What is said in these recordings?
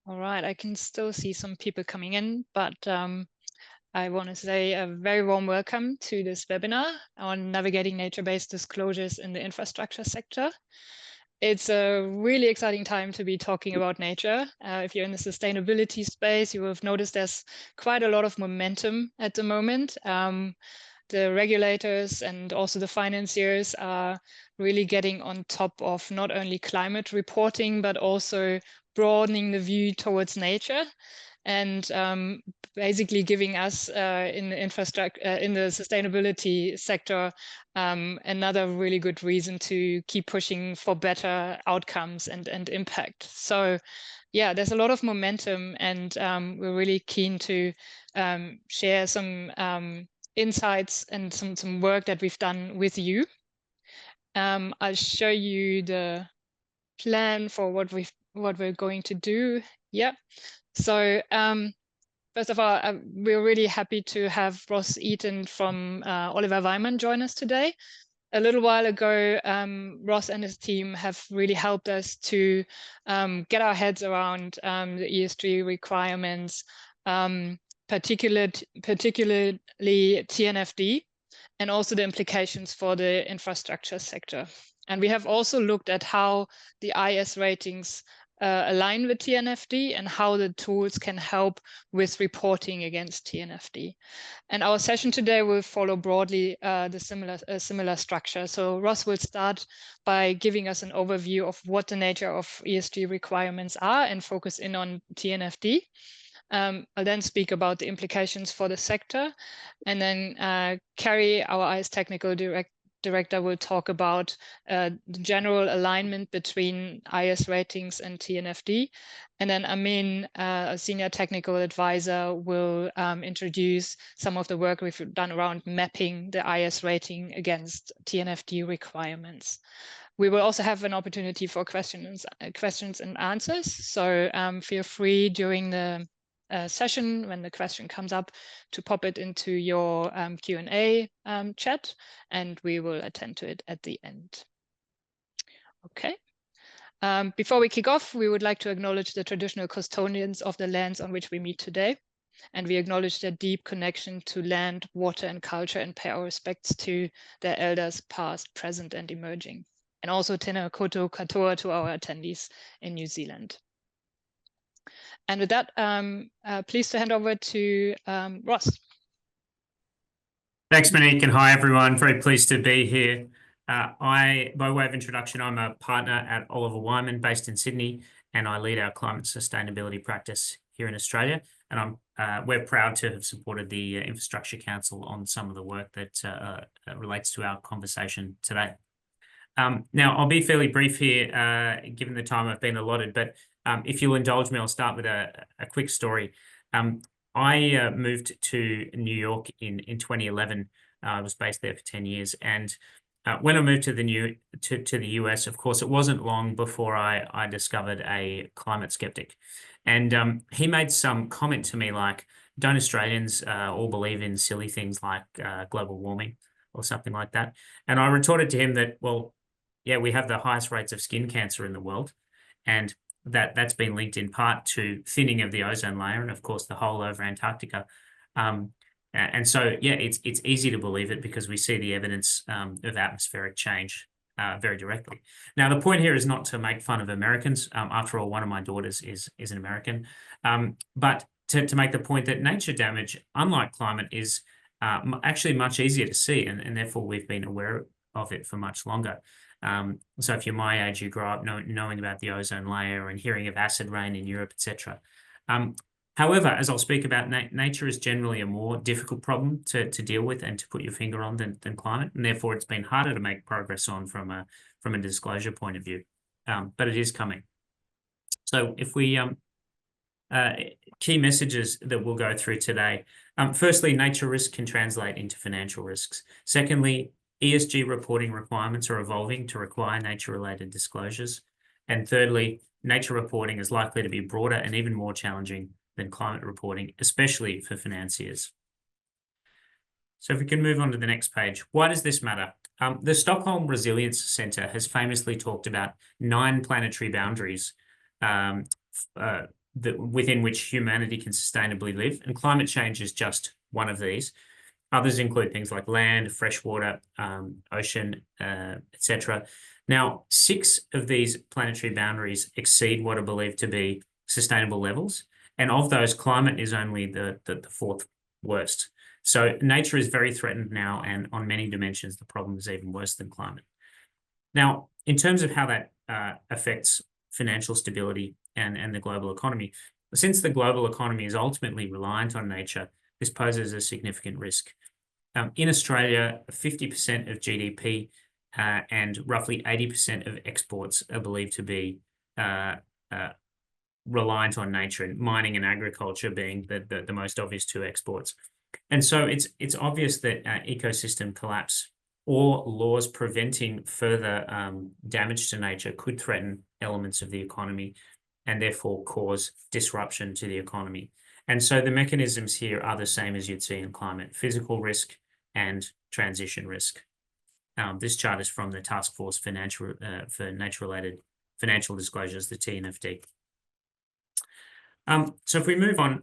All right, I can still see some people coming in, but I want to say a very warm welcome to this webinar on navigating nature-based disclosures in the infrastructure sector. It's a really exciting time to be talking about nature. If you're in the sustainability space, you will have noticed there's quite a lot of momentum at the moment. The regulators and also the financiers are really getting on top of not only climate reporting, but also broadening the view towards nature and basically giving us in the infrastructure, in the sustainability sector, another really good reason to keep pushing for better outcomes and impact. So yeah, there's a lot of momentum, and we're really keen to share some insights and some work that we've done with you. I'll show you the plan for what we're going to do. Yeah. So first of all, we're really happy to have Ross Eaton from Oliver Wyman join us today. A little while ago, Ross and his team have really helped us to get our heads around the ESG requirements, particularly TNFD, and also the implications for the infrastructure sector. And we have also looked at how the IS ratings align with TNFD and how the tools can help with reporting against TNFD. And our session today will follow broadly the similar structure. So Ross will start by giving us an overview of what the nature of ESG requirements are and focus in on TNFD. I'll then speak about the implications for the sector, and then Carrie, our IS technical director, will talk about the general alignment between IS ratings and TNFD. And then Amin, a senior technical advisor, will introduce some of the work we've done around mapping the IS rating against TNFD requirements. We will also have an opportunity for questions and answers. So feel free during the session, when the question comes up, to pop it into your Q&A chat, and we will attend to it at the end. Okay. Before we kick off, we would like to acknowledge the traditional custodians of the lands on which we meet today, and we acknowledge their deep connection to land, water, and culture, and pay our respects to their elders, past, present, and emerging. And also tēnā koutou katoa to our attendees in New Zealand. And with that, pleased to hand over to Ross. Thanks, Monique, and hi, everyone. Very pleased to be here. By way of introduction, I'm a partner at Oliver Wyman based in Sydney, and I lead our climate sustainability practice here in Australia. And we're proud to have supported the Infrastructure Council on some of the work that relates to our conversation today. Now, I'll be fairly brief here, given the time I've been allotted, but if you'll indulge me, I'll start with a quick story. I moved to New York in 2011. I was based there for 10 years. And when I moved to the US, of course, it wasn't long before I discovered a climate skeptic. And he made some comment to me like, don't Australians all believe in silly things like global warming or something like that? And I retorted to him that, well, yeah, we have the highest rates of skin cancer in the world. And that's been linked in part to thinning of the ozone layer and, of course, the hole over Antarctica. And so, yeah, it's easy to believe it because we see the evidence of atmospheric change very directly. Now, the point here is not to make fun of Americans. After all, one of my daughters is an American. But to make the point that nature damage, unlike climate, is actually much easier to see, and therefore we've been aware of it for much longer. So if you're my age, you grow up knowing about the ozone layer and hearing of acid rain in Europe, etc. However, as I'll speak about, nature is generally a more difficult problem to deal with and to put your finger on than climate, and therefore it's been harder to make progress on from a disclosure point of view. But it is coming. So if we key messages that we'll go through today. Firstly, nature risk can translate into financial risks. Secondly, ESG reporting requirements are evolving to require nature-related disclosures. And thirdly, nature reporting is likely to be broader and even more challenging than climate reporting, especially for financiers. So if we can move on to the next page. Why does this matter? The Stockholm Resilience Centre has famously talked about 9 planetary boundaries within which humanity can sustainably live, and climate change is just one of these. Others include things like land, freshwater, ocean, etc. Now, 6 of these planetary boundaries exceed what are believed to be sustainable levels, and of those, climate is only the 4th worst. So nature is very threatened now, and on many dimensions, the problem is even worse than climate. Now, in terms of how that affects financial stability and the global economy, since the global economy is ultimately reliant on nature, this poses a significant risk. In Australia, 50% of GDP and roughly 80% of exports are believed to be reliant on nature, and mining and agriculture being the most obvious 2 exports. And so it's obvious that ecosystem collapse or laws preventing further damage to nature could threaten elements of the economy and therefore cause disruption to the economy. And so the mechanisms here are the same as you'd see in climate: physical risk and transition risk. This chart is from the Taskforce for nature-related financial disclosures, the TNFD. So if we move on,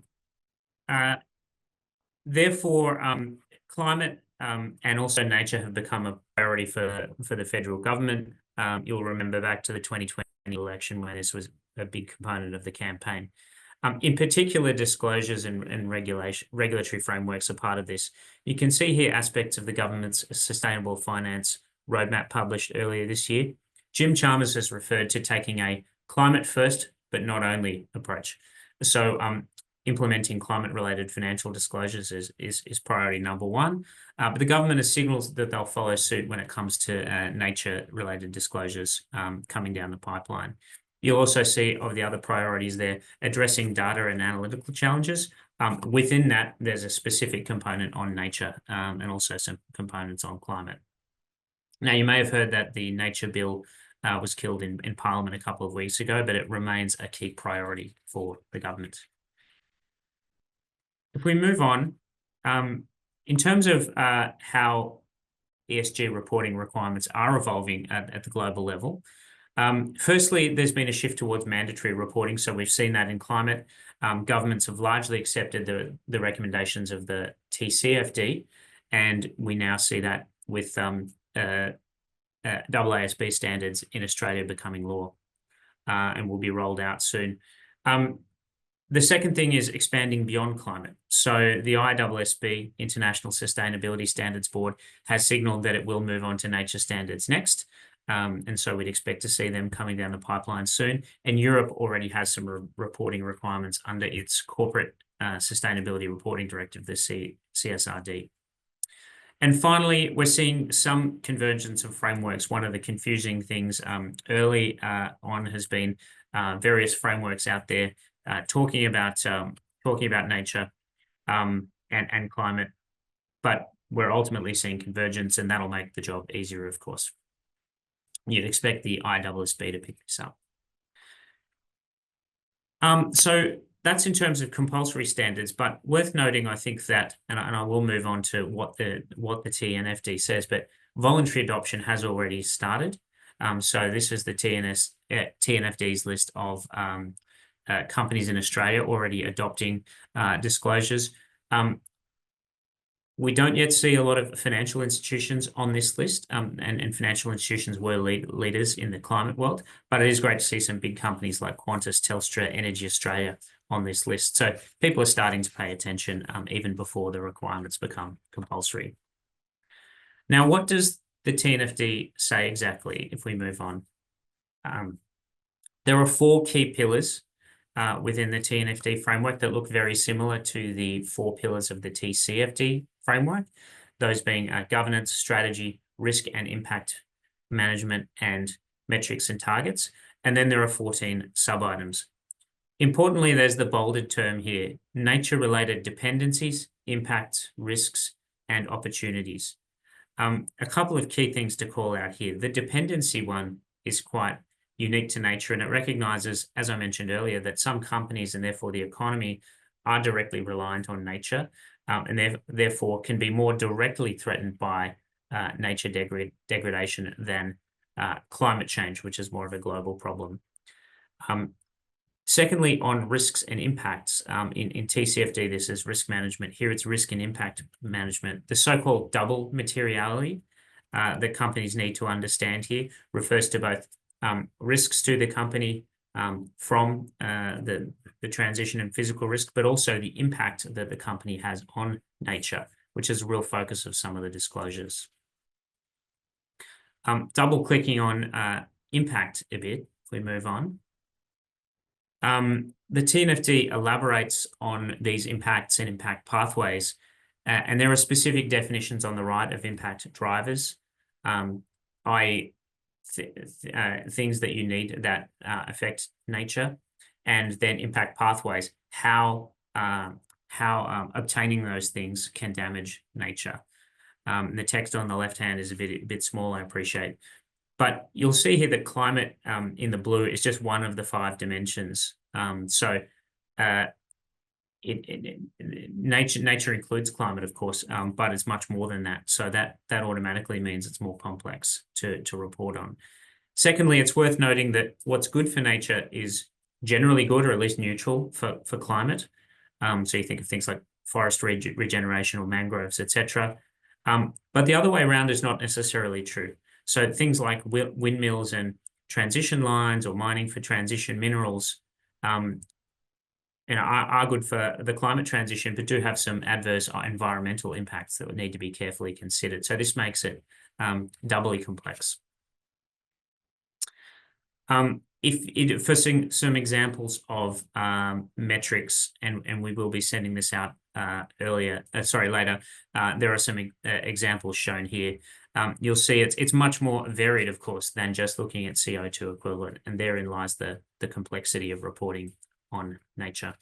therefore, climate and also nature have become a priority for the federal government. You'll remember back to the 2020 election where this was a big component of the campaign. In particular, disclosures and regulatory frameworks are part of this. You can see here aspects of the government's sustainable finance roadmap published earlier this year. Jim Chalmers has referred to taking a climate first, but not only approach. So implementing climate-related financial disclosures is priority number 1. But the government has signaled that they'll follow suit when it comes to nature-related disclosures coming down the pipeline. You'll also see of the other priorities there, addressing data and analytical challenges. Within that, there's a specific component on nature and also some components on climate. Now, you may have heard that the nature bill was killed in Parliament a couple of weeks ago, but it remains a key priority for the government. If we move on, in terms of how ESG reporting requirements are evolving at the global level, firstly, there's been a shift towards mandatory reporting. So we've seen that in climate. Governments have largely accepted the recommendations of the TCFD, and we now see that with AASB standards in Australia becoming law and will be rolled out soon. The second thing is expanding beyond climate. So the ISSB, International Sustainability Standards Board, has signaled that it will move on to nature standards next. And so we'd expect to see them coming down the pipeline soon. And Europe already has some reporting requirements under its Corporate Sustainability Reporting Directive, the CSRD. And finally, we're seeing some convergence of frameworks. One of the confusing things early on has been various frameworks out there talking about nature and climate, but we're ultimately seeing convergence, and that'll make the job easier, of course. You'd expect the ISSB to pick this up. So that's in terms of compulsory standards, but worth noting, I think that, and I will move on to what the TNFD says, but voluntary adoption has already started. So this is the TNFD's list of companies in Australia already adopting disclosures. We don't yet see a lot of financial institutions on this list, and financial institutions were leaders in the climate world, but it is great to see some big companies like Qantas, Telstra, Energy Australia on this list. So people are starting to pay attention even before the requirements become compulsory. Now, what does the TNFD say exactly if we move on? There are 4 key pillars within the TNFD framework that look very similar to the 4 pillars of the TCFD framework, those being governance, strategy, risk and impact management, and metrics and targets. And then there are 14 sub-items. Importantly, there's the bolded term here: nature-related dependencies, impacts, risks, and opportunities. A couple of key things to call out here. The dependency one is quite unique to nature, and it recognizes, as I mentioned earlier, that some companies and therefore the economy are directly reliant on nature, and therefore can be more directly threatened by nature degradation than climate change, which is more of a global problem. Secondly, on risks and impacts, in TCFD, this is risk management. Here it's risk and impact management. The so-called double materiality that companies need to understand here refers to both risks to the company from the transition and physical risk, but also the impact that the company has on nature, which is a real focus of some of the disclosures. Double clicking on impact a bit, if we move on. The TNFD elaborates on these impacts and impact pathways, and there are specific definitions on the right of impact drivers, i.e. things that you need that affect nature, and then impact pathways, how obtaining those things can damage nature. The text on the left hand is a bit small, I appreciate. But you'll see here that climate in the blue is just one of the 5 dimensions. Nature includes climate, of course, but it's much more than that. So that automatically means it's more complex to report on. Secondly, it's worth noting that what's good for nature is generally good, or at least neutral for climate. So you think of things like forest regeneration or mangroves, etc. But the other way around is not necessarily true. So things like windmills and transition lines or mining for transition minerals are good for the climate transition, but do have some adverse environmental impacts that would need to be carefully considered. So this makes it doubly complex. For some examples of metrics, and we will be sending this out later, there are some examples shown here. You'll see it's much more varied, of course, than just looking at CO2 equivalent, and therein lies the complexity of reporting on nature.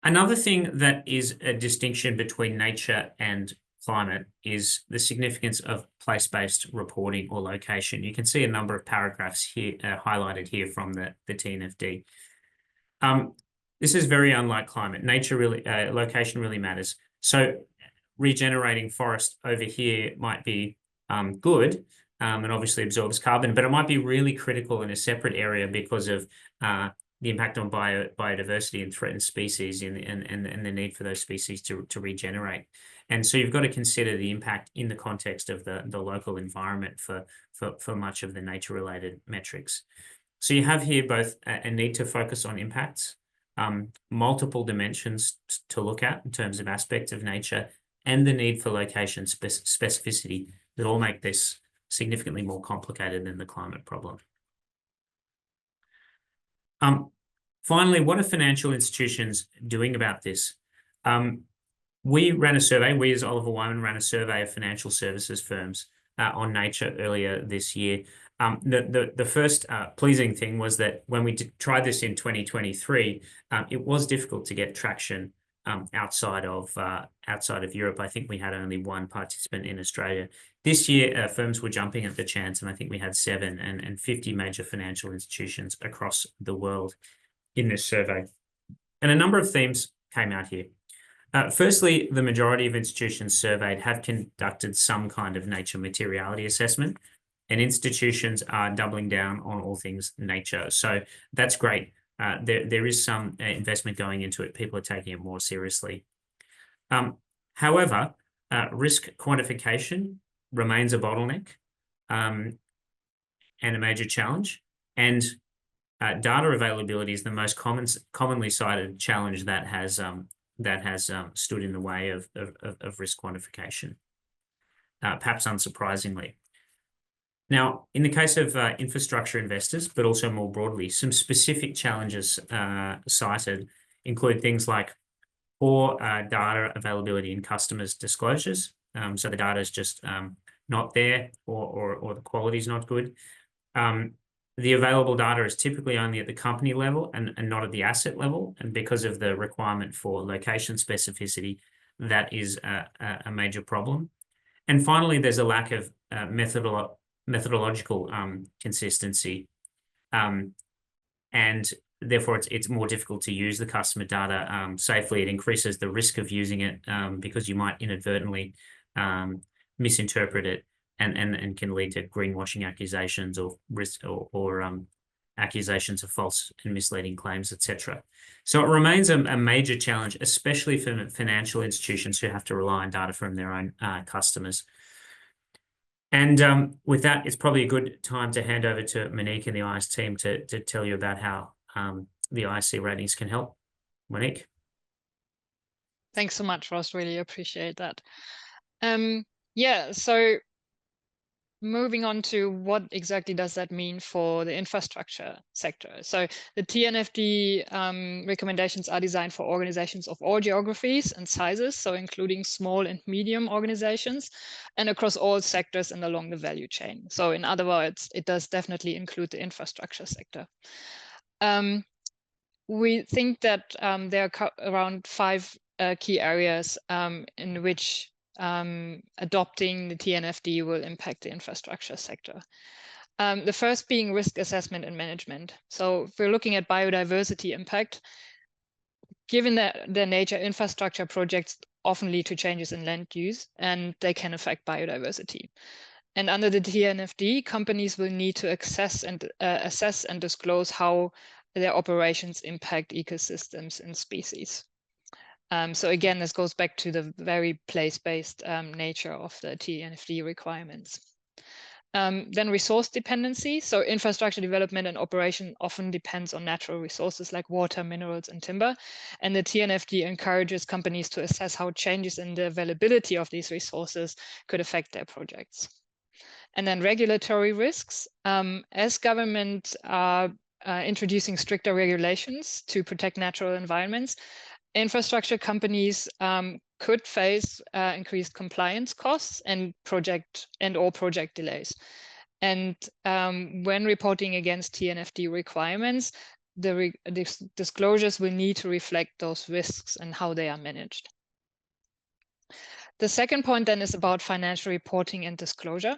Another thing that is a distinction between nature and climate is the significance of place-based reporting or location. You can see a number of paragraphs here highlighted here from the TNFD. This is very unlike climate. Location really matters. So regenerating forest over here might be good, and obviously absorbs carbon, but it might be really critical in a separate area because of the impact on biodiversity and threatened species and the need for those species to regenerate. And so you've got to consider the impact in the context of the local environment for much of the nature-related metrics. So you have here both a need to focus on impacts, multiple dimensions to look at in terms of aspects of nature, and the need for location specificity that all make this significantly more complicated than the climate problem. Finally, what are financial institutions doing about this? We ran a survey, we as Oliver Wyman ran a survey of financial services firms on nature earlier this year. The first pleasing thing was that when we tried this in 2023, it was difficult to get traction outside of Europe. I think we had only 1 participant in Australia. This year, firms were jumping at the chance, and I think we had 7 and 50 major financial institutions across the world in this survey. And a number of themes came out here. Firstly, the majority of institutions surveyed have conducted some kind of nature materiality assessment, and institutions are doubling down on all things nature. So that's great. There is some investment going into it. People are taking it more seriously. However, risk quantification remains a bottleneck and a major challenge. And data availability is the most commonly cited challenge that has stood in the way of risk quantification, perhaps unsurprisingly. Now, in the case of infrastructure investors, but also more broadly, some specific challenges cited include things like poor data availability in customers' disclosures. So the data is just not there, or the quality is not good. The available data is typically only at the company level and not at the asset level. And because of the requirement for location specificity, that is a major problem. And finally, there's a lack of methodological consistency. And therefore, it's more difficult to use the customer data safely. It increases the risk of using it because you might inadvertently misinterpret it. and can lead to greenwashing accusations or risk or accusations of false and misleading claims, etc. So it remains a major challenge, especially for financial institutions who have to rely on data from their own customers. And with that, it's probably a good time to hand over to Monique and the IS team to tell you about how the IC ratings can help. Monique? Thanks so much, Ross. Really appreciate that. Yeah, so moving on to what exactly does that mean for the infrastructure sector? So the TNFD recommendations are designed for organizations of all geographies and sizes, so including small and medium organizations, and across all sectors and along the value chain. So in other words, it does definitely include the infrastructure sector. We think that there are around 5 key areas in which adopting the TNFD will impact the infrastructure sector. The first being risk assessment and management. So if we're looking at biodiversity impact, given their nature, infrastructure projects often lead to changes in land use, and they can affect biodiversity. And under the TNFD, companies will need to assess and disclose how their operations impact ecosystems and species. So again, this goes back to the very place-based nature of the TNFD requirements. Then resource dependency. So infrastructure development and operation often depends on natural resources like water, minerals, and timber. And the TNFD encourages companies to assess how changes in the availability of these resources could affect their projects. And then regulatory risks. As governments are introducing stricter regulations to protect natural environments, infrastructure companies could face increased compliance costs and project delays. And when reporting against TNFD requirements, the disclosures will need to reflect those risks and how they are managed. The second point then is about financial reporting and disclosure.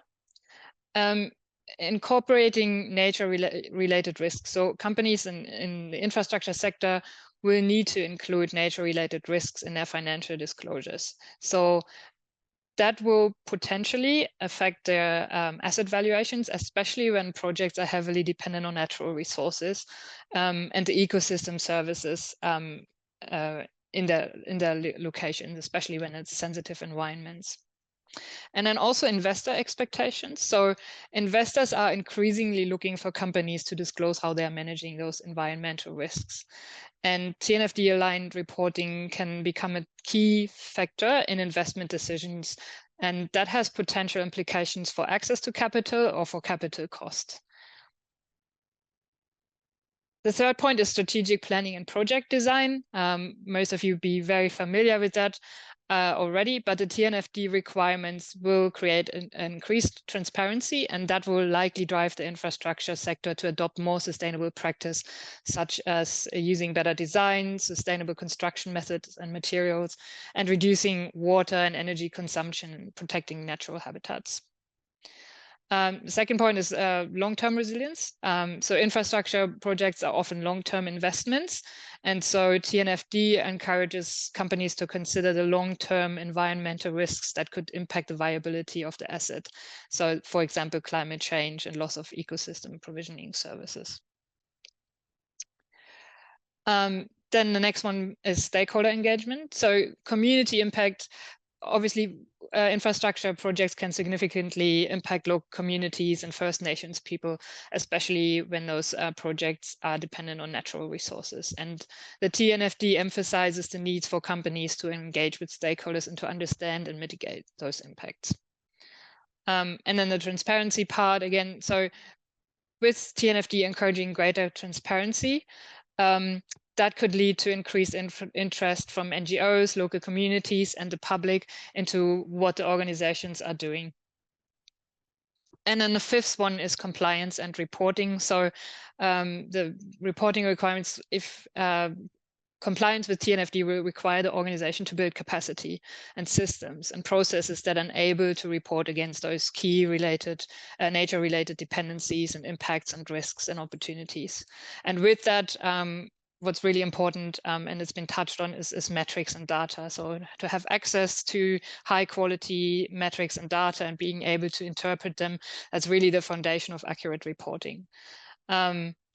Incorporating nature-related risks. So companies in the infrastructure sector will need to include nature-related risks in their financial disclosures. So that will potentially affect their asset valuations, especially when projects are heavily dependent on natural resources and the ecosystem services in their locations, especially when it's sensitive environments. And then also investor expectations. So investors are increasingly looking for companies to disclose how they are managing those environmental risks. And TNFD aligned reporting can become a key factor in investment decisions. And that has potential implications for access to capital or for capital cost. The third point is strategic planning and project design. Most of you be very familiar with that already, but the TNFD requirements will create an increased transparency, and that will likely drive the infrastructure sector to adopt more sustainable practice, such as using better design, sustainable construction methods and materials, and reducing water and energy consumption and protecting natural habitats. The second point is long-term resilience. So infrastructure projects are often long-term investments. And so TNFD encourages companies to consider the long-term environmental risks that could impact the viability of the asset. So for example, climate change and loss of ecosystem provisioning services. Then the next one is stakeholder engagement. So community impact. Obviously, infrastructure projects can significantly impact local communities and First Nations people, especially when those projects are dependent on natural resources. And the TNFD emphasizes the needs for companies to engage with stakeholders and to understand and mitigate those impacts. And then the transparency part again. So with TNFD encouraging greater transparency, that could lead to increased interest from NGOs, local communities, and the public into what the organizations are doing. And then the fifth one is compliance and reporting. So the reporting requirements, if compliance with TNFD will require the organization to build capacity and systems and processes that enable to report against those key nature-related dependencies and impacts and risks and opportunities. And with that, what's really important, and it's been touched on, is metrics and data. So to have access to high quality metrics and data and being able to interpret them, that's really the foundation of accurate reporting.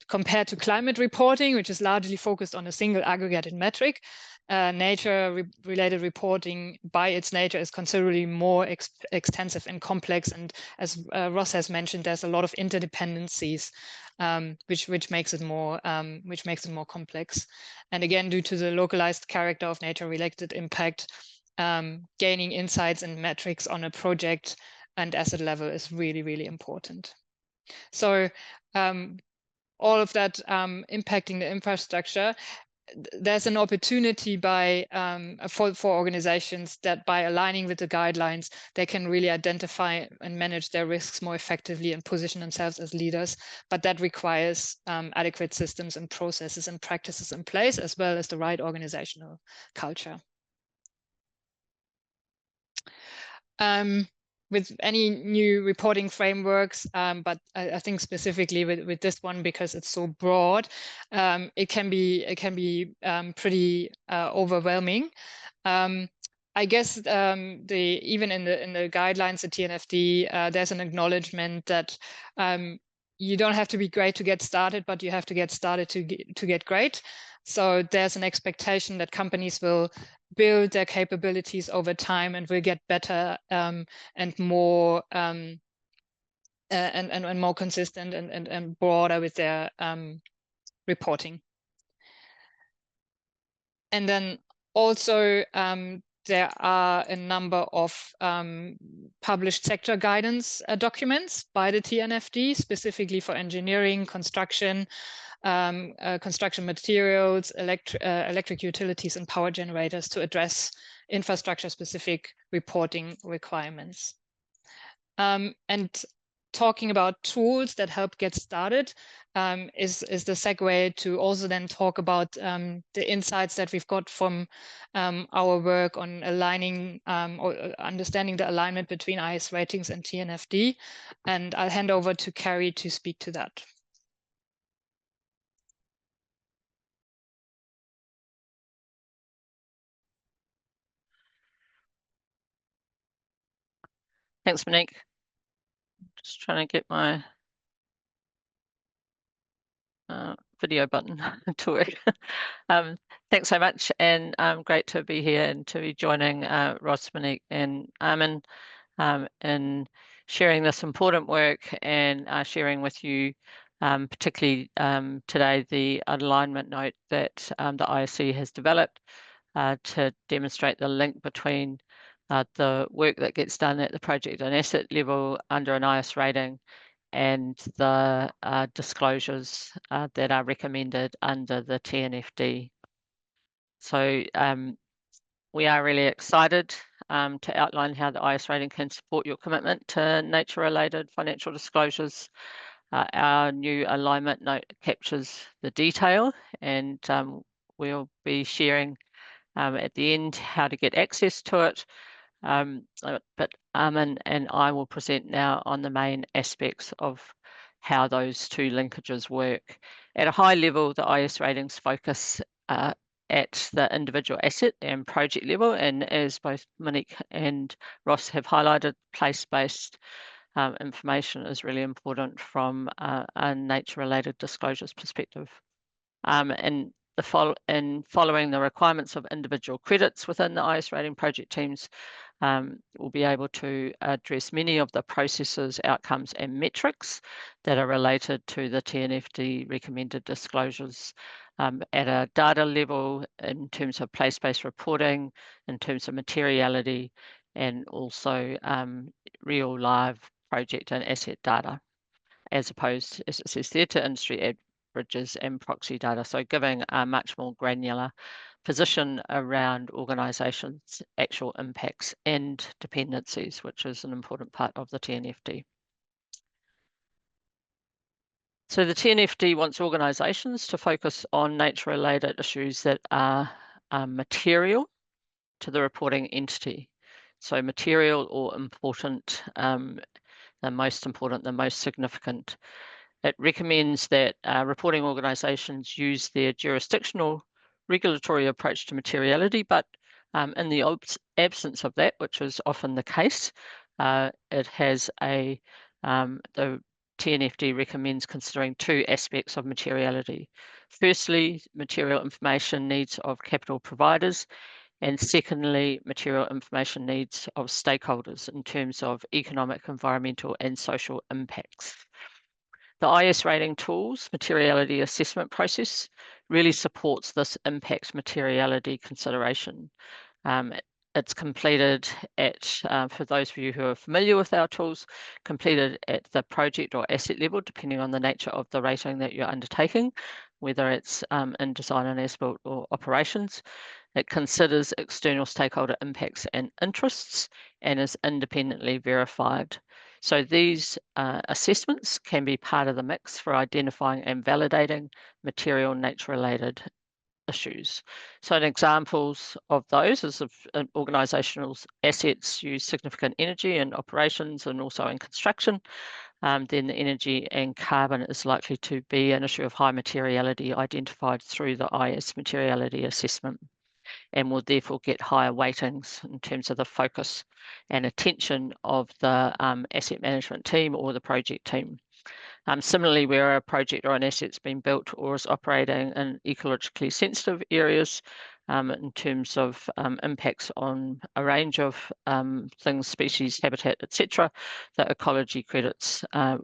Compared to climate reporting, which is largely focused on a single aggregated metric, nature-related reporting by its nature is considerably more extensive and complex. And as Ross has mentioned, there's a lot of interdependencies, which makes it more complex. And again, due to the localized character of nature-related impact, gaining insights and metrics on a project and asset level is really, really important. So all of that impacting the infrastructure, there's an opportunity for organizations that by aligning with the guidelines, they can really identify and manage their risks more effectively and position themselves as leaders. But that requires adequate systems and processes and practices in place, as well as the right organizational culture. With any new reporting frameworks, but I think specifically with this one, because it's so broad, it can be pretty overwhelming. I guess even in the guidelines, the TNFD, there's an acknowledgement that you don't have to be great to get started, but you have to get started to get great. So there's an expectation that companies will build their capabilities over time and will get better and more and more consistent and broader with their reporting. And then also there are a number of published sector guidance documents by the TNFD, specifically for engineering, construction, construction materials, electric utilities, and power generators to address infrastructure-specific reporting requirements. And talking about tools that help get started is the segue to also then talk about the insights that we've got from our work on aligning or understanding the alignment between IS ratings and TNFD. And I'll hand over to Carrie to speak to that. Thanks, Monique. Just trying to get my video button to work. Thanks so much, and great to be here and to be joining Ross, Monique, and Armin in sharing this important work and sharing with you, particularly today, the alignment note that the ISC has developed to demonstrate the link between the work that gets done at the project and asset level under an IS rating and the disclosures that are recommended under the TNFD. So we are really excited to outline how the IS rating can support your commitment to nature-related financial disclosures. Our new alignment note captures the detail, and we'll be sharing at the end how to get access to it. But Armin and I will present now on the main aspects of how those two linkages work. At a high level, the IS ratings focus at the individual asset and project level, and as both Monique and Ross have highlighted, place-based information is really important from a nature-related disclosures perspective. And following the requirements of individual credits within the IS rating, project teams will be able to address many of the processes, outcomes, and metrics that are related to the TNFD recommended disclosures at a data level in terms of place-based reporting, in terms of materiality, and also real live project and asset data, as opposed, as it says there, to industry averages and proxy data. So giving a much more granular position around organisations' actual impacts and dependencies, which is an important part of the TNFD. So the TNFD wants organisations to focus on nature-related issues that are material to the reporting entity. So material or important, the most significant. It recommends that reporting organisations use their jurisdictional regulatory approach to materiality, but in the absence of that, which is often the case, it has the TNFD recommends considering two aspects of materiality. Firstly, material information needs of capital providers, and secondly, material information needs of stakeholders in terms of economic, environmental, and social impacts. The IS rating tools materiality assessment process really supports this impact materiality consideration. It's completed at, for those of you who are familiar with our tools, completed at the project or asset level, depending on the nature of the rating that you're undertaking, whether it's in design and as-built or operations. It considers external stakeholder impacts and interests and is independently verified. So these assessments can be part of the mix for identifying and validating material nature-related issues. So examples of those is if an organisational assets use significant energy in operations and also in construction, then the energy and carbon is likely to be an issue of high materiality identified through the IS materiality assessment, and will therefore get higher weightings in terms of the focus and attention of the asset management team or the project team. Similarly, where a project or an asset's been built or is operating in ecologically sensitive areas, in terms of impacts on a range of things, species, habitat, etc., the ecology credits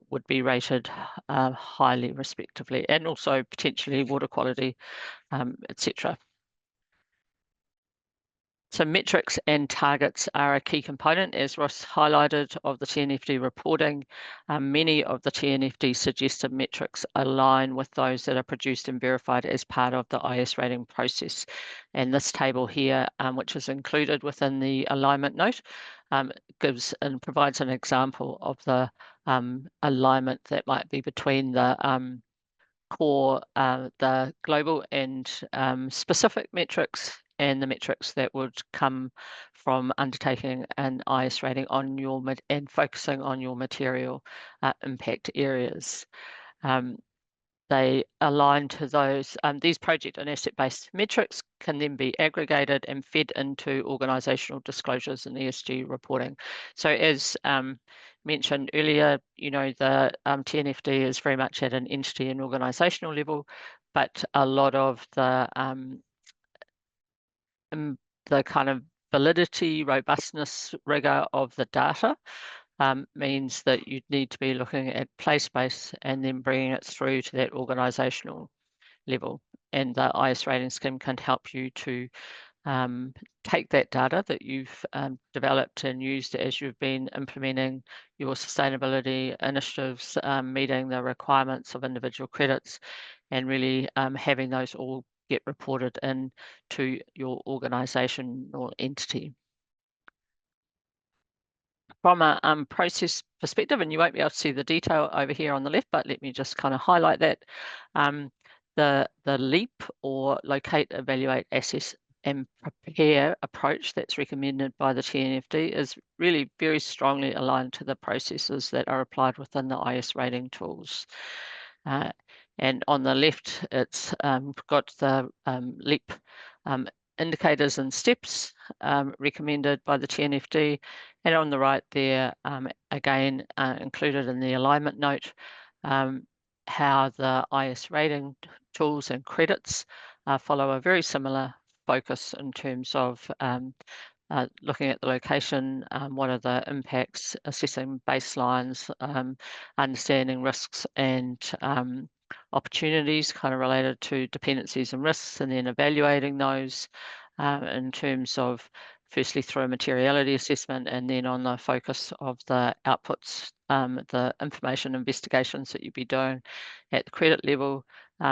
would be rated highly respectively, and also potentially water quality, etc. So metrics and targets are a key component, as Ross highlighted, of the TNFD reporting. Many of the TNFD suggested metrics align with those that are produced and verified as part of the IS rating process. And this table here, which is included within the alignment note, gives and provides an example of the alignment that might be between the core, the global and specific metrics, and the metrics that would come from undertaking an IS rating on your and focusing on your material impact areas. They align to those. These project and asset-based metrics can then be aggregated and fed into organisational disclosures and ESG reporting. So as mentioned earlier, you know, the TNFD is very much at an entity and organisational level, but a lot of the kind of validity, robustness, rigour of the data means that you need to be looking at place-based and then bringing it through to that organisational level. And the IS rating scheme can help you to take that data that you've developed and used as you've been implementing your sustainability initiatives, meeting the requirements of individual credits, and really having those all get reported in to your organisation or entity. From a process perspective, and you won't be able to see the detail over here on the left, but let me just kind of highlight that. The LEAP, or locate, evaluate, assess and prepare approach that's recommended by the TNFD is really very strongly aligned to the processes that are applied within the IS rating tools. And on the left, it's got the LEAP indicators and steps recommended by the TNFD, and on the right there, again, included in the alignment note, how the IS rating tools and credits follow a very similar focus in terms of looking at the location, what are the impacts, assessing baselines, understanding risks and opportunities kind of related to dependencies and risks, and then evaluating those in terms of firstly through a materiality assessment, and then on the focus of the outputs, the information investigations that you'd be doing at the credit level,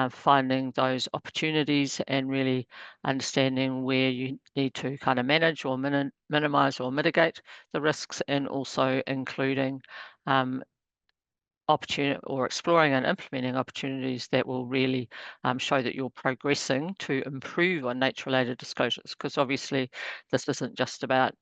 finding those opportunities and really understanding where you need to kind of manage or minimize or mitigate the risks, and also including opportunity or exploring and implementing opportunities that will really show that you're progressing to improve on nature-related disclosures, because obviously this isn't just about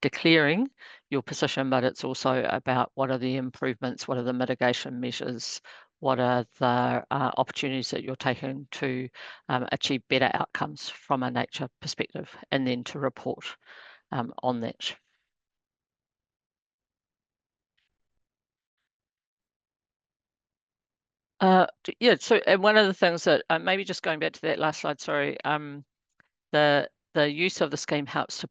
declaring your position, but it's also about what are the improvements, what are the mitigation measures, what are the opportunities that you're taking to achieve better outcomes from a nature perspective, and then to report on that. Yeah, so one of the things that maybe just going back to that last slide, sorry, the use of the scheme helps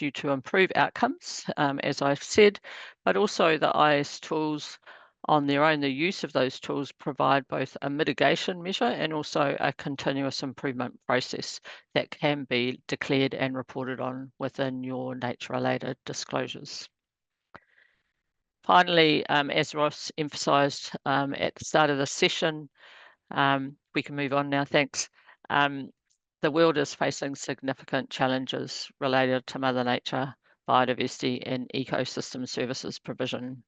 you to improve outcomes, as I've said, but also the IS tools on their own, the use of those tools provide both a mitigation measure and also a continuous improvement process that can be declared and reported on within your nature-related disclosures. Finally, as Ross emphasised at the start of the session, we can move on now, thanks. The world is facing significant challenges related to Mother Nature, biodiversity and ecosystem services provision.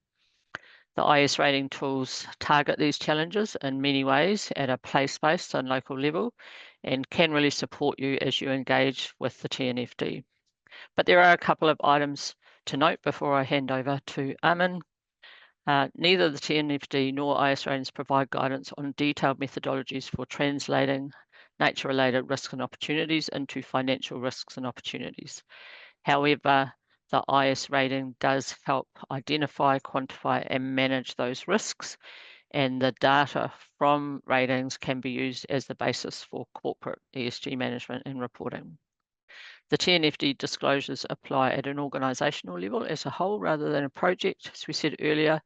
The IS rating tools target these challenges in many ways at a place-based and local level, and can really support you as you engage with the TNFD. But there are a couple of items to note before I hand over to Armin. Neither the TNFD nor IS ratings provide guidance on detailed methodologies for translating nature-related risks and opportunities into financial risks and opportunities. However, the IS rating does help identify, quantify, and manage those risks, and the data from ratings can be used as the basis for corporate ESG management and reporting. The TNFD disclosures apply at an organisational level as a whole rather than a project, as we said earlier.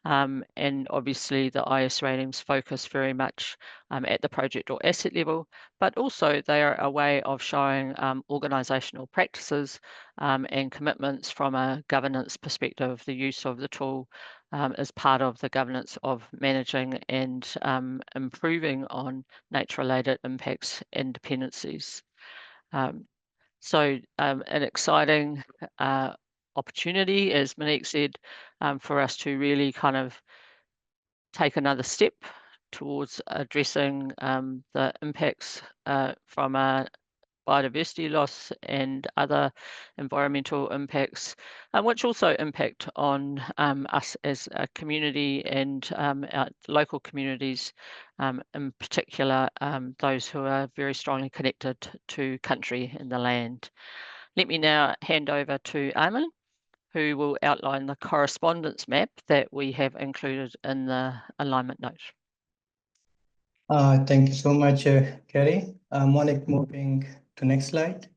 And obviously the IS ratings focus very much at the project or asset level, but also they are a way of showing organisational practices and commitments from a governance perspective. The use of the tool is part of the governance of managing and improving on nature-related impacts and dependencies. So an exciting opportunity, as Monique said, for us to really kind of take another step towards addressing the impacts from biodiversity loss and other environmental impacts, which also impact on us as a community and our local communities, in particular those who are very strongly connected to country and the land. Let me now hand over to Armin, who will outline the correspondence map that we have included in the alignment note. Thank you so much, Kerry. Monique, moving to next slide.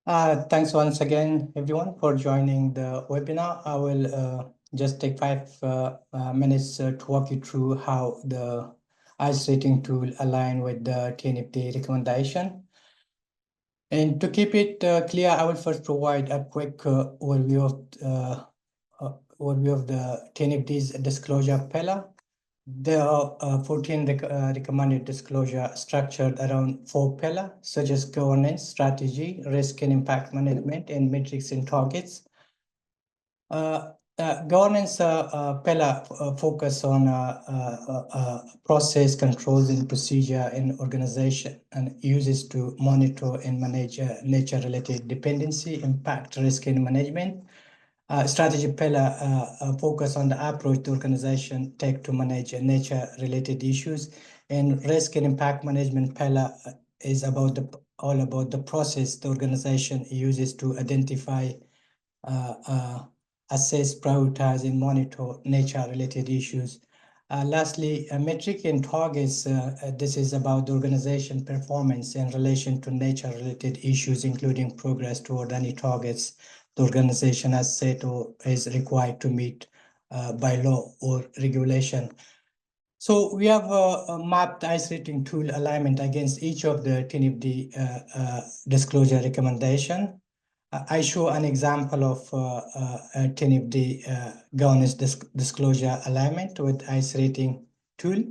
Thanks once again, everyone, for joining the webinar. I will just take 5 minutes to walk you through how the IS rating tool align with the TNFD recommendation. And to keep it clear, I will first provide a quick overview of the TNFD's disclosure pillar. There are 14 recommended disclosure structured around 4 pillars, such as governance, strategy, risk and impact management, and metrics and targets. Governance pillar focus on process, controls, and procedure in organization, and uses to monitor and manage nature-related dependency, impact, risk, and management. Strategy pillar focus on the approach the organization take to manage nature-related issues, and risk and impact management pillar is all about the process the organization uses to identify, assess, prioritize, and monitor nature-related issues. Lastly, metric and targets. This is about the organization performance in relation to nature-related issues, including progress toward any targets the organization has set or is required to meet by law or regulation. So we have mapped IS rating tool alignment against each of the TNFD disclosure recommendation. I show an example of TNFD governance disclosure alignment with IS rating tool.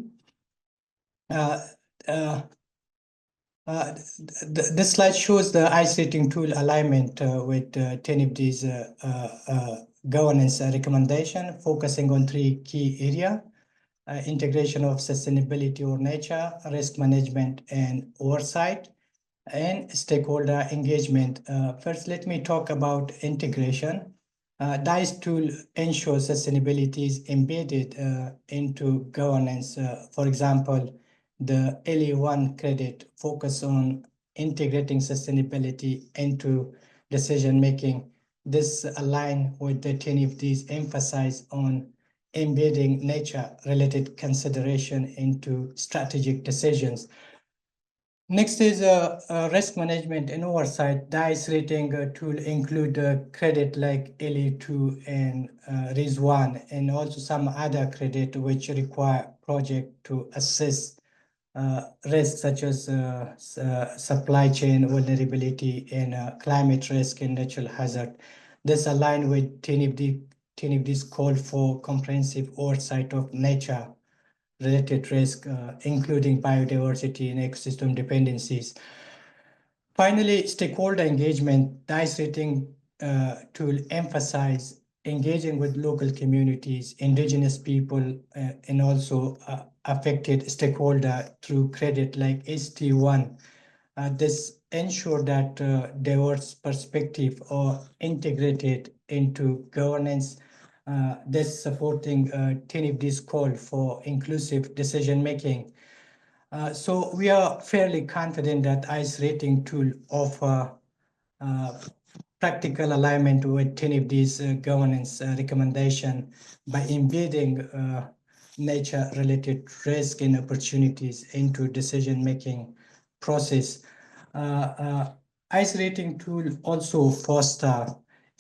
This slide shows the IS rating tool alignment with TNFD's governance recommendation, focusing on 3 key areas: integration of sustainability or nature, risk management and oversight, and stakeholder engagement. First, let me talk about integration. DICE tool ensures sustainability is embedded into governance. For example, the LE1 credit focus on integrating sustainability into decision-making. This aligns with the TNFD's emphasis on embedding nature-related consideration into strategic decisions. Next is risk management and oversight. DICE rating tool include credit like LE2 and RIS1, and also some other credit which require project to assess risks such as supply chain vulnerability and climate risk and natural hazard. This align with TNFD's call for comprehensive oversight of nature-related risk, including biodiversity and ecosystem dependencies. Finally, stakeholder engagement. DICE rating tool emphasize engaging with local communities, indigenous people, and also affected stakeholder through credit like ST1. This ensure that diverse perspective are integrated into governance. This supporting TNFD's call for inclusive decision-making. So we are fairly confident that ICE rating tool offer practical alignment with TNFD's governance recommendation by embedding nature-related risk and opportunities into decision-making process. ICE rating tool also foster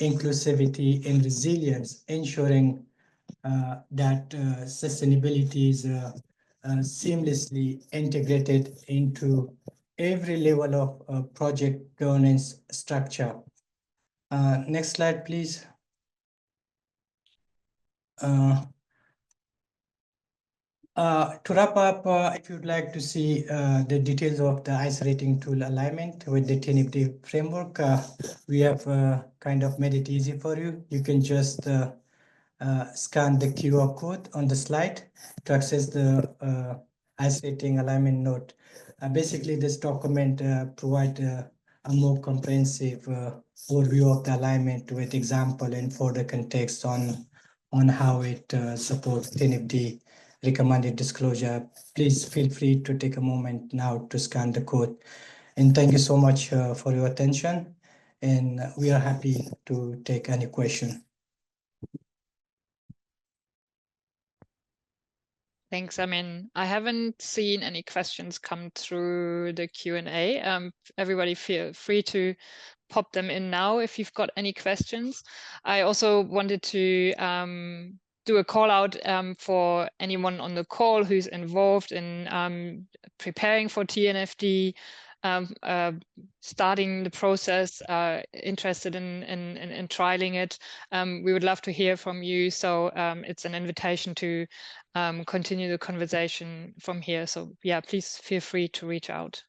inclusivity and resilience, ensuring that sustainability is seamlessly integrated into every level of project governance structure. Next slide, please. To wrap up, if you'd like to see the details of the ICE rating tool alignment with the TNFD framework, we have kind of made it easy for you. You can just scan the QR code on the slide to access the ICE rating alignment note. Basically, this document provides a more comprehensive overview of the alignment with example and further context on how it supports TNFD recommended disclosure. Please feel free to take a moment now to scan the code. And thank you so much for your attention. And we are happy to take any question. Thanks. I mean, I haven't seen any questions come through the Q&A. Everybody feel free to pop them in now if you've got any questions. I also wanted to do a call out for anyone on the call who's involved in preparing for TNFD, starting the process, interested in trialing it. We would love to hear from you. So it's an invitation to continue the conversation from here. So yeah, please feel free to reach out.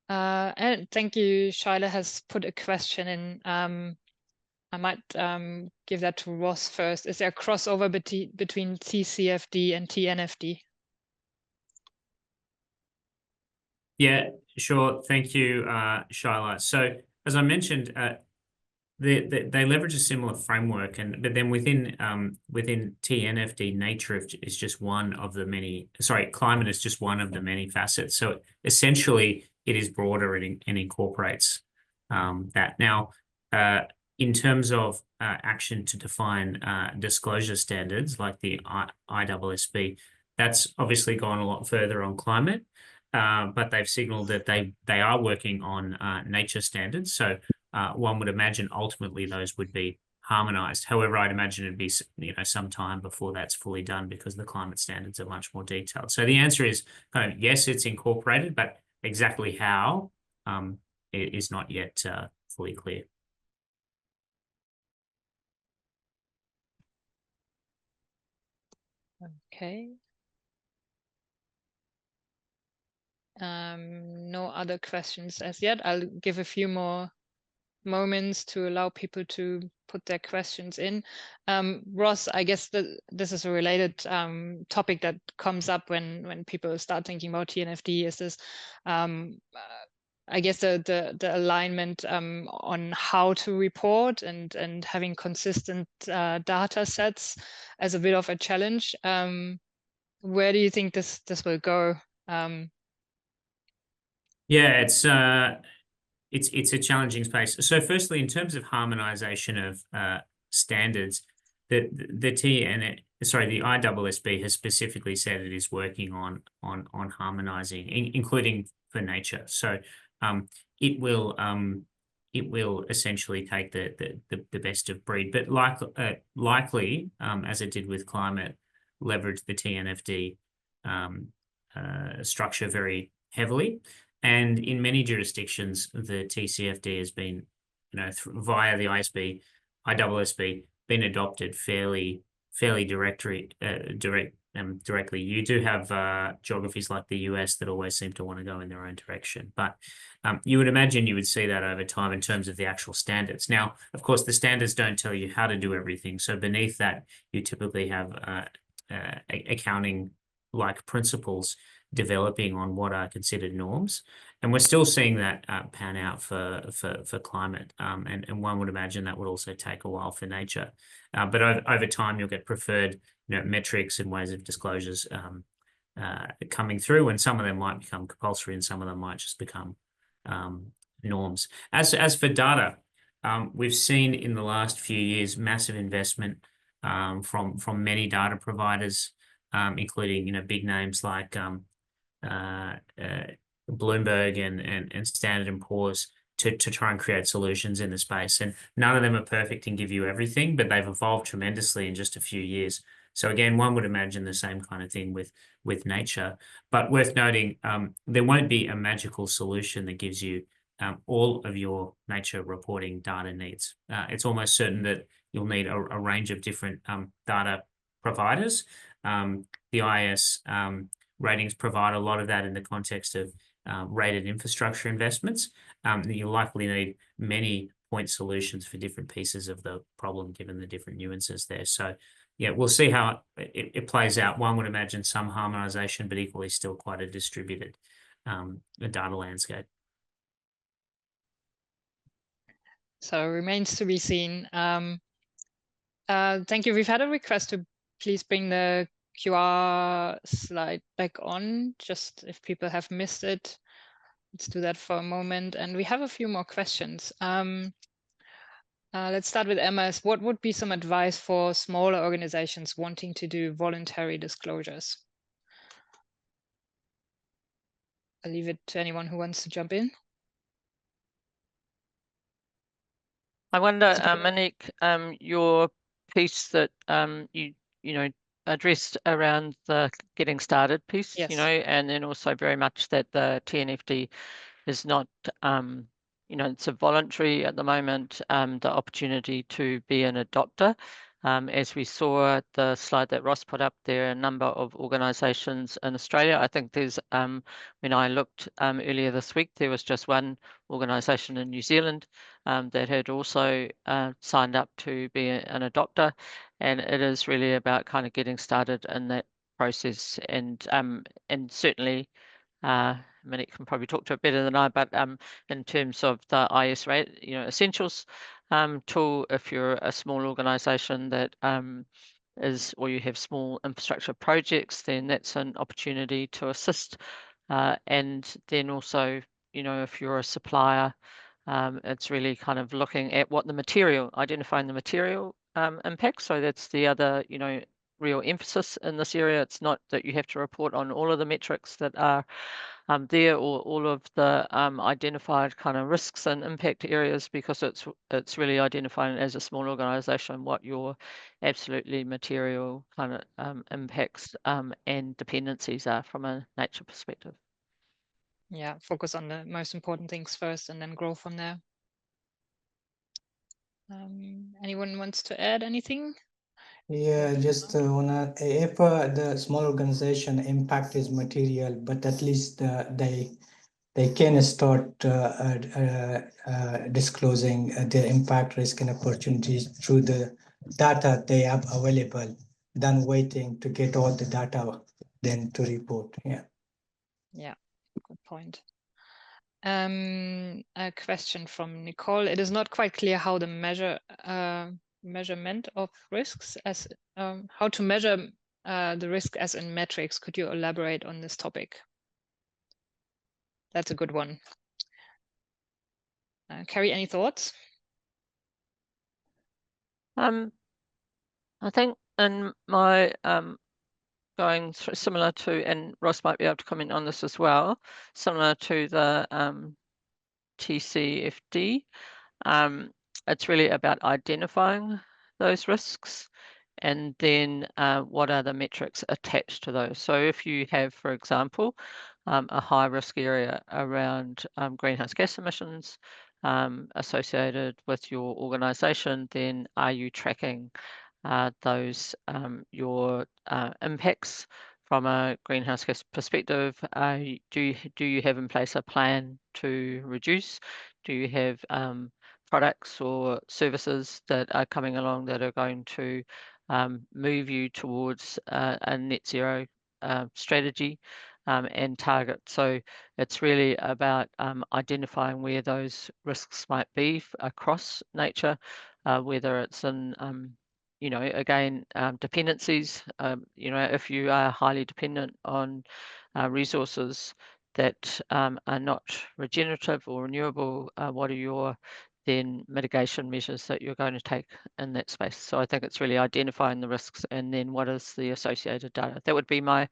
And thank you. Shaila has put a question in. I might give that to Ross first. Is there a crossover between TCFD and TNFD? Yeah, sure. Thank you, Shaila. So as I mentioned, they leverage a similar framework, but then within TNFD, nature is just one of the many. Sorry, climate is just one of the many facets. So essentially, it is broader and incorporates that. Now, in terms of action to define disclosure standards like the ISSB, that's obviously gone a lot further on climate, but they've signaled that they are working on nature standards. So one would imagine ultimately those would be harmonized. However, I'd imagine it'd be some time before that's fully done because the climate standards are much more detailed. So the answer is kind of yes, it's incorporated, but exactly how it is not yet fully clear. Okay. No other questions as yet. I'll give a few more moments to allow people to put their questions in. Ross, I guess this is a related topic that comes up when people start thinking about TNFD, is this I guess the alignment on how to report and having consistent data sets as a bit of a challenge. Where do you think this will go? Yeah, it's a challenging space. So firstly, in terms of harmonization of standards, the ISSB has specifically said it is working on harmonizing, including for nature. So it will essentially take the best of breed, but likely as it did with climate, leverage the TNFD structure very heavily. And in many jurisdictions, the TCFD has been, via the ISSB, been adopted fairly directly. You do have geographies like the US that always seem to want to go in their own direction, but you would imagine you would see that over time in terms of the actual standards. Now, of course, the standards don't tell you how to do everything. So beneath that, you typically have accounting-like principles developing on what are considered norms, and we're still seeing that pan out for climate, and one would imagine that would also take a while for nature, but over time you'll get preferred metrics and ways of disclosures coming through, and some of them might become compulsory and some of them might just become norms. As for data, we've seen in the last few years massive investment from many data providers, including big names like Bloomberg and Standard & Poor's to try and create solutions in the space. And none of them are perfect and give you everything, but they've evolved tremendously in just a few years. So again, one would imagine the same kind of thing with nature. But worth noting, there won't be a magical solution that gives you all of your nature reporting data needs. It's almost certain that you'll need a range of different data providers. The IS ratings provide a lot of that in the context of rated infrastructure investments. You'll likely need many point solutions for different pieces of the problem, given the different nuances there. So yeah, we'll see how it plays out. One would imagine some harmonization, but equally still quite a distributed data landscape. So remains to be seen. Thank you. We've had a request to please bring the QR slide back on, just if people have missed it. Let's do that for a moment. And we have a few more questions. Let's start with Emma. What would be some advice for smaller organizations wanting to do voluntary disclosures? I'll leave it to anyone who wants to jump in. I wonder, Monique, your piece that you addressed around the getting started piece, Yes. and then also very much that the TNFD is not, it's a voluntary at the moment, the opportunity to be an adopter. As we saw the slide that Ross put up there, a number of organisations in Australia. I think there's, when I looked earlier this week, there was just one organisation in New Zealand that had also signed up to be an adopter, and it is really about kind of getting started in that process, and certainly Monique can probably talk to it better than I, but in terms of the IS rate, essentials tool, if you're a small organisation that or you have small infrastructure projects, then that's an opportunity to assist. And then also, if you're a supplier, it's really kind of looking at what identifying the material impact. So that's the other, real emphasis in this area. It's not that you have to report on all of the metrics that are there, or all of the identified kind of risks and impact areas, because it's really identifying as a small organisation what your absolutely material kind of impacts and dependencies are from a nature perspective. Yeah, focus on the most important things first and then grow from there. Anyone wants to add anything? Yeah, just if the small organization impact is material, but at least they can start disclosing their impact, risk, and opportunities through the data they have available, than waiting to get all the data then to report. Yeah. Yeah, good point. A question from Nicole. It is not quite clear how the measurement of risks as how to measure the risk as in metrics. Could you elaborate on this topic? That's a good one. Carrie, any thoughts? I think in my going through similar to, and Ross might be able to comment on this as well, similar to the TCFD, it's really about identifying those risks and then what are the metrics attached to those. So if you have, for example, a high risk area around greenhouse gas emissions associated with your organisation, then are you tracking those your impacts from a greenhouse gas perspective? Do you have in place a plan to reduce? Do you have products or services that are coming along that are going to move you towards a net zero strategy and target? So it's really about identifying where those risks might be across nature, whether it's in you know, again, dependencies, you know, if you are highly dependent on resources that are not regenerative or renewable, what are your then mitigation measures that you're going to take in that space? So I think it's really identifying the risks and then what is the associated data. That would be my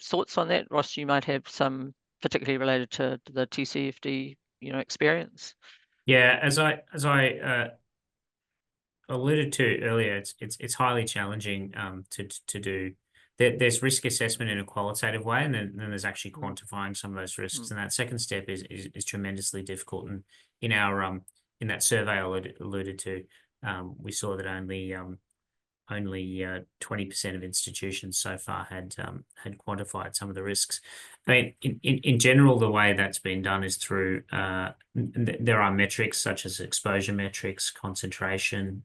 thoughts on that. Ross, you might have some particularly related to the TCFD, you know, experience. Yeah, as I alluded to earlier, it's highly challenging to do. There's risk assessment in a qualitative way, and then there's actually quantifying some of those risks. And that second step is tremendously difficult. And in our in that survey I alluded to, we saw that only 20% of institutions so far had quantified some of the risks. I mean, in general, the way that's been done is through there are metrics such as exposure metrics, concentration,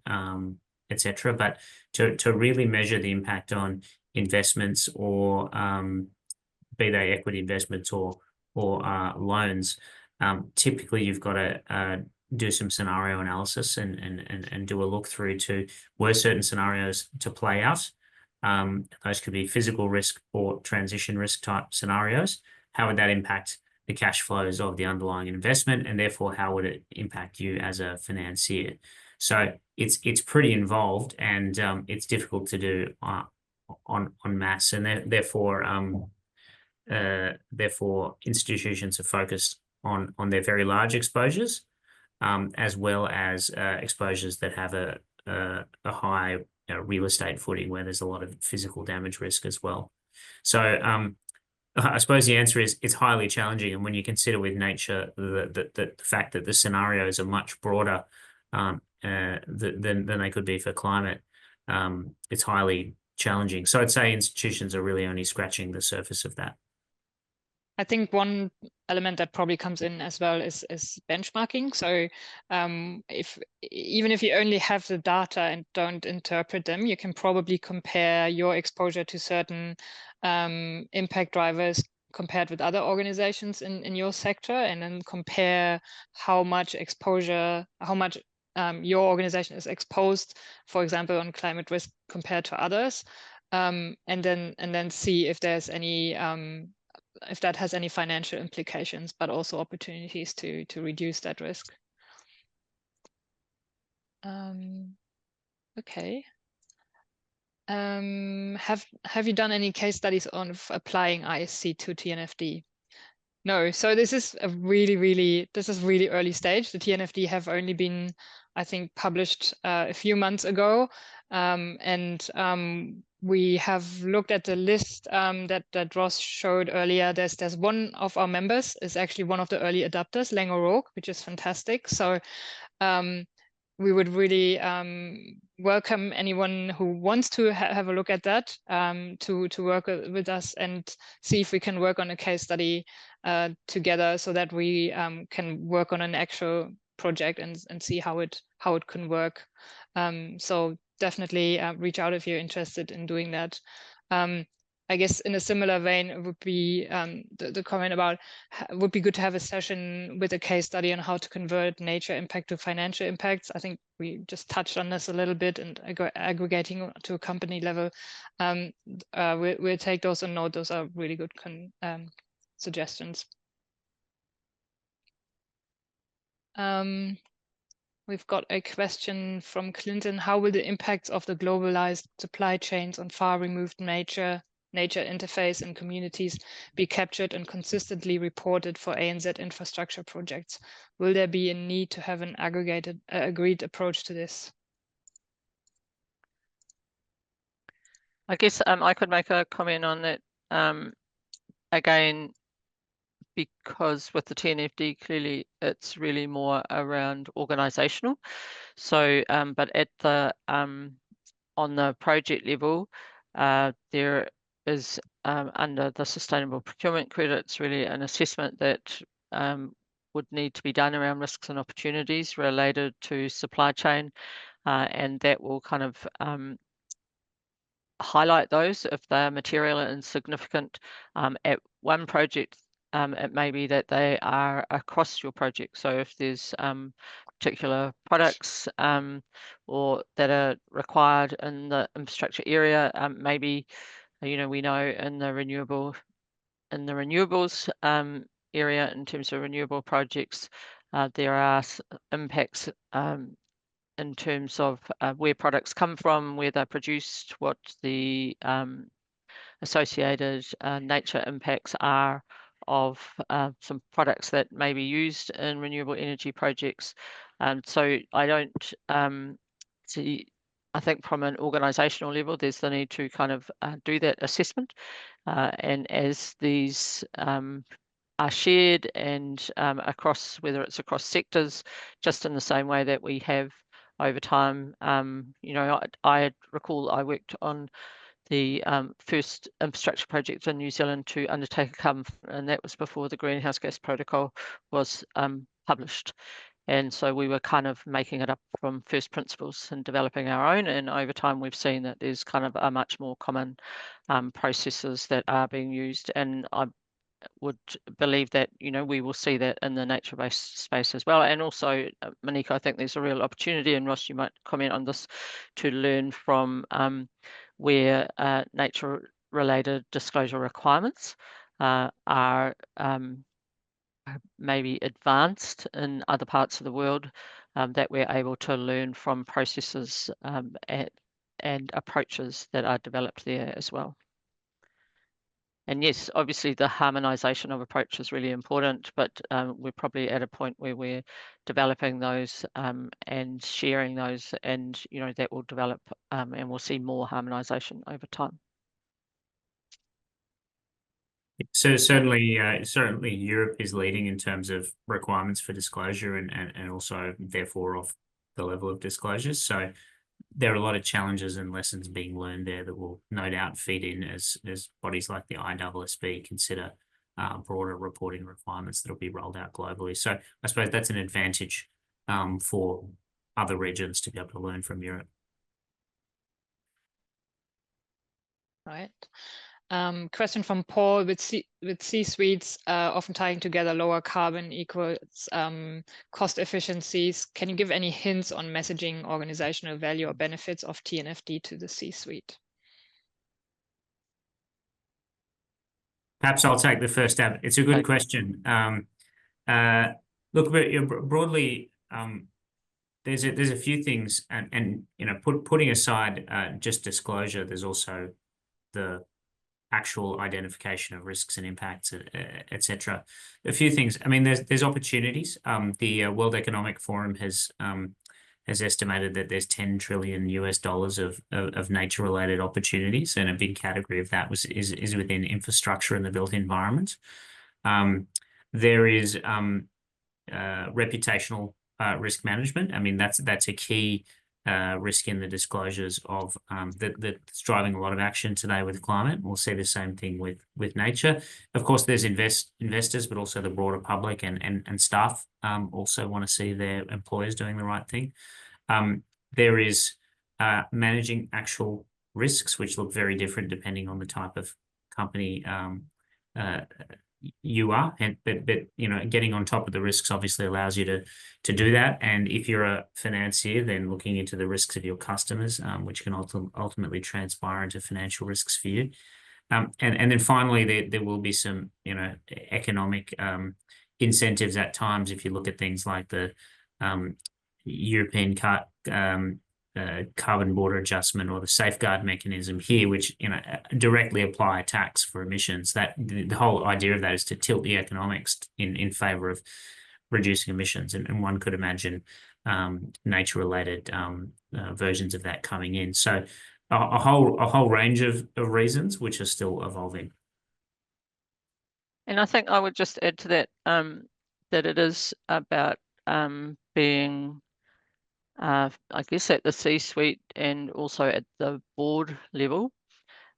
etc. But to really measure the impact on investments or be they equity investments or loans, typically you've got to do some scenario analysis and do a look through to were certain scenarios to play out. Those could be physical risk or transition risk type scenarios. How would that impact the cash flows of the underlying investment, and therefore how would it impact you as a financier? So it's pretty involved, and it's difficult to do on mass, and therefore institutions are focused on their very large exposures, as well as exposures that have a high real estate footing where there's a lot of physical damage risk as well. So I suppose the answer is it's highly challenging, and when you consider with nature the fact that the scenarios are much broader than they could be for climate, it's highly challenging. So I'd say institutions are really only scratching the surface of that. I think one element that probably comes in as well is benchmarking. So even if you only have the data and don't interpret them, you can probably compare your exposure to certain impact drivers compared with other organizations in your sector, and then compare how much exposure, how much your organization is exposed, for example, on climate risk compared to others, and then see if there's any if that has any financial implications, but also opportunities to reduce that risk. Okay. Have you done any case studies on applying ISC to TNFD? No. So this is a really early stage. The TNFD have only been, I think, published a few months ago, and we have looked at the list that Ross showed earlier. There's one of our members is actually one of the early adopters, Lang O'Rourke, which is fantastic. So we would really welcome anyone who wants to have a look at that, to work with us and see if we can work on a case study together, so that we can work on an actual project and see how it can work. So definitely reach out if you're interested in doing that. I guess in a similar vein, it would be the comment about would be good to have a session with a case study on how to convert nature impact to financial impacts. I think we just touched on this a little bit, and aggregating to a company level. We'll take those on note. Those are really good suggestions. We've got a question from Clinton. How will the impacts of the globalized supply chains on far removed nature interface and communities be captured and consistently reported for ANZ infrastructure projects? Will there be a need to have an aggregated, agreed approach to this? I guess I could make a comment on that again, because with the TNFD, clearly it's really more around organisational. So, but at the on the project level, there is under the sustainable procurement credits really an assessment that would need to be done around risks and opportunities related to supply chain, and that will kind of highlight those if they're material and significant. At one project, it may be that they are across your project. So if there's particular products or that are required in the infrastructure area, maybe we know in the renewables area, in terms of renewable projects, there are impacts in terms of where products come from, where they're produced, what the associated nature impacts are of some products that may be used in renewable energy projects. So I don't see, I think from an organisational level, there's the need to kind of do that assessment. And as these are shared and across, whether it's across sectors, just in the same way that we have over time. I recall I worked on the first infrastructure project in New Zealand to undertake a carbon, and that was before the Greenhouse Gas Protocol was published. And so we were kind of making it up from first principles and developing our own. And over time, we've seen that there's kind of a much more common processes that are being used. And I would believe that we will see that in the nature-based space as well. And also, Monique, I think there's a real opportunity, and Ross, you might comment on this, to learn from where nature-related disclosure requirements are maybe advanced in other parts of the world, that we're able to learn from processes and approaches that are developed there as well. And yes, obviously the harmonisation of approach is really important, but we're probably at a point where we're developing those and sharing those, and that will develop and we'll see more harmonisation over time. So certainly Europe is leading in terms of requirements for disclosure and also therefore of the level of disclosures. So there are a lot of challenges and lessons being learned there that will no doubt feed in as bodies like the ISSB consider broader reporting requirements that will be rolled out globally. So I suppose that's an advantage for other regions to be able to learn from Europe. Right. Question from Paul: with C-suites often tying together lower carbon equals cost efficiencies, can you give any hints on messaging organizational value or benefits of TNFD to the C-suite? Perhaps I'll take the first stab. It's a good question. Look, broadly, there's a few things, and putting aside just disclosure, there's also the actual identification of risks and impacts, etc. A few things. I mean, there's opportunities. The World Economic Forum has estimated that there's $10 trillion of nature-related opportunities, and a big category of that is within infrastructure and the built environment. There is reputational risk management. I mean, that's a key risk in the disclosures of that's driving a lot of action today with climate. We'll see the same thing with nature. Of course, there's investors, but also the broader public and staff also want to see their employers doing the right thing. There is managing actual risks, which look very different depending on the type of company you are, and but you know, getting on top of the risks obviously allows you to do that. And if you're a financier, then looking into the risks of your customers, which can ultimately transpire into financial risks for you. And then finally, there will be some, you know, economic incentives at times if you look at things like the European carbon border adjustment or the safeguard mechanism here, which, you know, directly apply a tax for emissions. That the whole idea of that is to tilt the economics in favor of reducing emissions, and one could imagine nature-related versions of that coming in. So a whole range of reasons which are still evolving. And I think I would just add to that that it is about being I guess at the C-suite and also at the board level,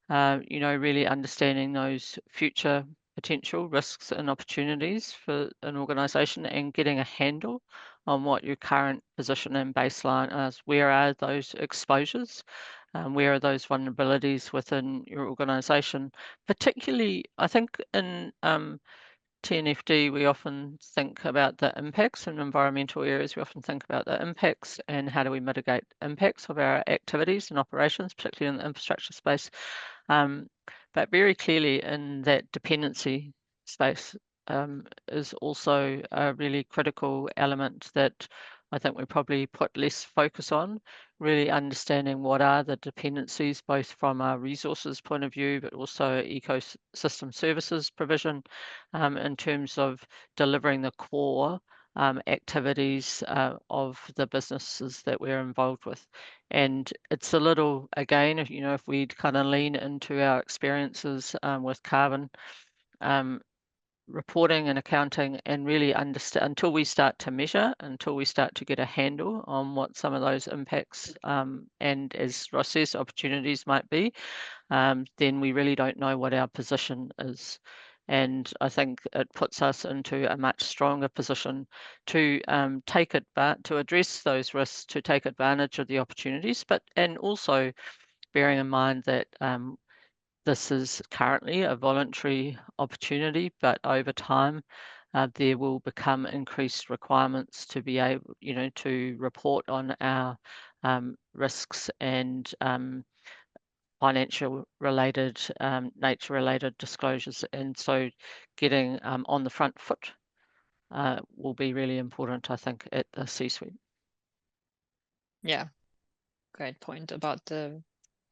you know, really understanding those future potential risks and opportunities for an organization and getting a handle on what your current position and baseline is. Where are those exposures? Where are those vulnerabilities within your organization? Particularly, I think in TNFD, we often think about the impacts in environmental areas. We often think about the impacts and how do we mitigate impacts of our activities and operations, particularly in the infrastructure space. But very clearly in that dependency space is also a really critical element that I think we probably put less focus on, really understanding what are the dependencies, both from a resources point of view, but also ecosystem services provision in terms of delivering the core activities of the businesses that we're involved with. And it's a little, again, you know, if we kind of lean into our experiences with carbon, reporting and accounting, and really understand until we start to measure, until we start to get a handle on what some of those impacts and, as Ross says, opportunities might be, then we really don't know what our position is. And I think it puts us into a much stronger position to to address those risks, to take advantage of the opportunities, and also bearing in mind that this is currently a voluntary opportunity, but over time there will become increased requirements to be able, you know, to report on our risks and financial related, nature related disclosures. And so getting on the front foot will be really important, I think, at the C-suite. Yeah, great point about the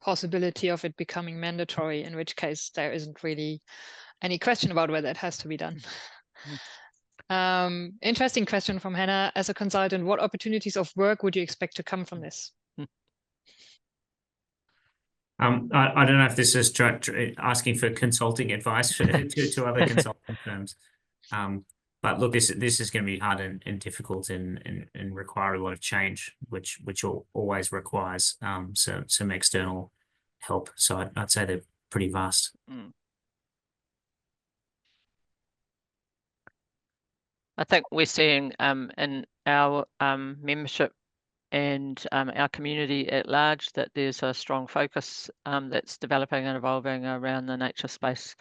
possibility of it becoming mandatory, in which case there isn't really any question about whether it has to be done. Interesting question from Hannah. As a consultant, what opportunities of work would you expect to come from this? I don't know if this is asking for consulting advice to other consulting firms. But look, this is going to be hard and difficult and require a lot of change, which always requires some external help. So I'd say they're pretty vast. I think we're seeing in our membership and our community at large that there's a strong focus that's developing and evolving around the nature space.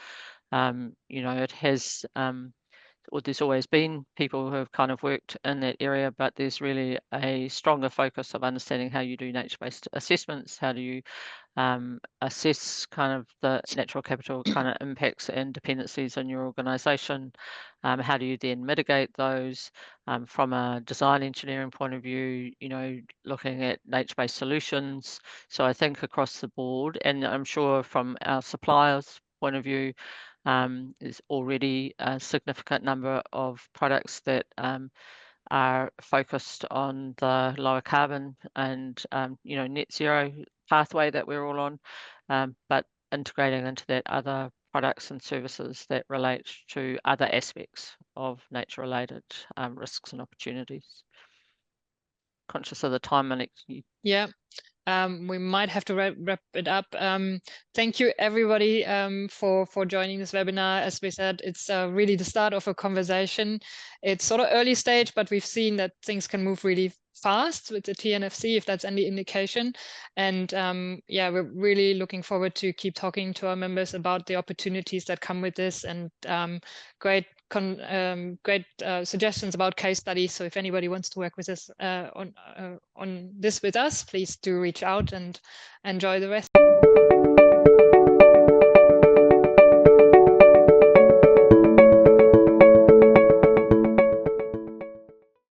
You know, it has, well, there's always been people who have kind of worked in that area, but there's really a stronger focus of understanding how you do nature-based assessments, how do you assess kind of the natural capital kind of impacts and dependencies on your organisation. How do you then mitigate those from a design engineering point of view, you know, looking at nature-based solutions. So I think across the board, and I'm sure from our suppliers' point of view, there's already a significant number of products that are focused on the lower carbon and you know, net zero pathway that we're all on, but integrating into that other products and services that relate to other aspects of nature-related risks and opportunities. Conscious of the time, Monique. Yeah, we might have to wrap it up. Thank you, everybody, for joining this webinar. As we said, it's really the start of a conversation. It's sort of early stage, but we've seen that things can move really fast with the TNFC, if that's any indication. And yeah, we're really looking forward to keep talking to our members about the opportunities that come with this, and great suggestions about case studies. So if anybody wants to work with us on this with us, please do reach out, and enjoy the rest.